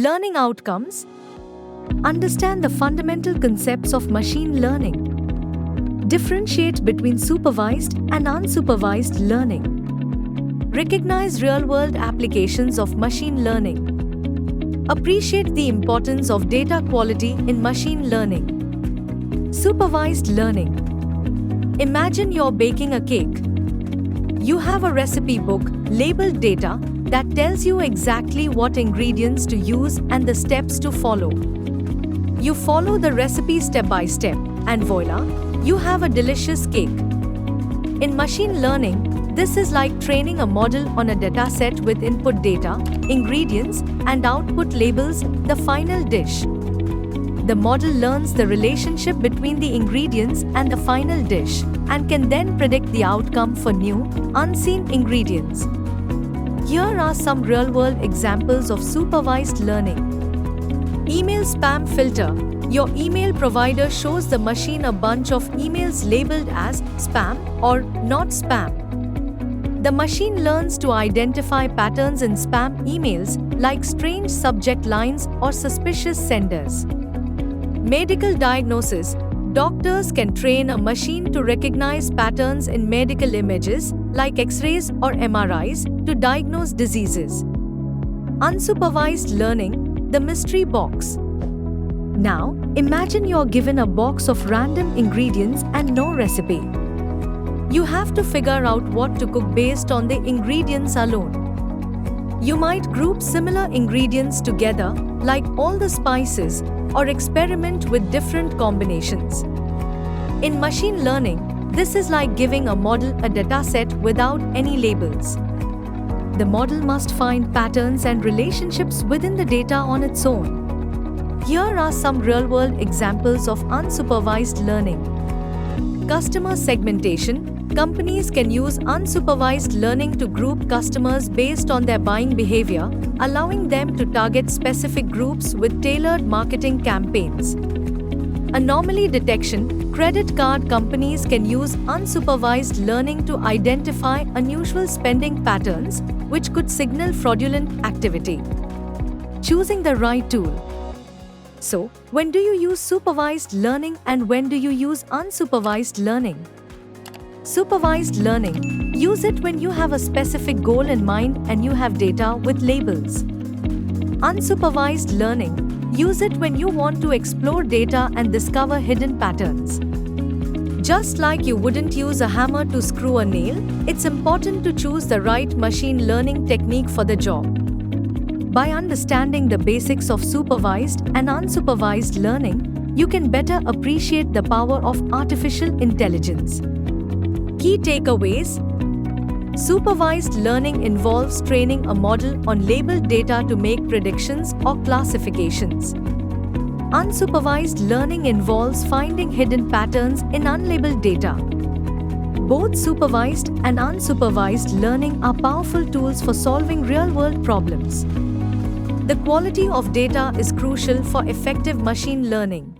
Learning outcomes. Understand the fundamental concepts of machine learning. Differentiate between supervised and unsupervised learning. Recognize real-world applications of machine learning. Appreciate the importance of data quality in machine learning. Supervised learning. Imagine you're baking a cake. You have a recipe book labeled data that tells you exactly what ingredients to use and the steps to follow. You follow the recipe step by step, and voila, you have a delicious cake. In machine learning, this is like training a model on a dataset with input data, ingredients, and output labels, the final dish. The model learns the relationship between the ingredients and the final dish, and can then predict the outcome for new, unseen ingredients. Here are some real-world examples of supervised learning. Email spam filter. Your email provider shows the machine a bunch of emails labeled as spam or not spam. The machine learns to identify patterns in spam emails, like strange subject lines or suspicious senders. Medical diagnosis. Doctors can train a machine to recognize patterns in medical images, like X-rays or MRIs, to diagnose diseases. Unsupervised learning, the mystery box. Now, imagine you're given a box of random ingredients and no recipe. You have to figure out what to cook based on the ingredients alone. You might group similar ingredients together, like all the spices, or experiment with different combinations. In machine learning, this is like giving a model a dataset without any labels. The model must find patterns and relationships within the data on its own. Here are some real-world examples of unsupervised learning. Customer segmentation. Companies can use unsupervised learning to group customers based on their buying behavior, allowing them to target specific groups with tailored marketing campaigns. Anomaly detection. Credit card companies can use unsupervised learning to identify unusual spending patterns, which could signal fraudulent activity. Choosing the right tool. So, when do you use supervised learning and when do you use unsupervised learning? Supervised learning. Use it when you have a specific goal in mind and you have data with labels. Unsupervised learning. Use it when you want to explore data and discover hidden patterns. Just like you wouldn't use a hammer to screw a nail, it's important to choose the right machine learning technique for the job. By understanding the basics of supervised and unsupervised learning, you can better appreciate the power of artificial intelligence. Key takeaways. Supervised learning involves training a model on labeled data to make predictions or classifications. Unsupervised learning involves finding hidden patterns in unlabeled data. Both supervised and unsupervised learning are powerful tools for solving real-world problems. The quality of data is crucial for effective machine learning.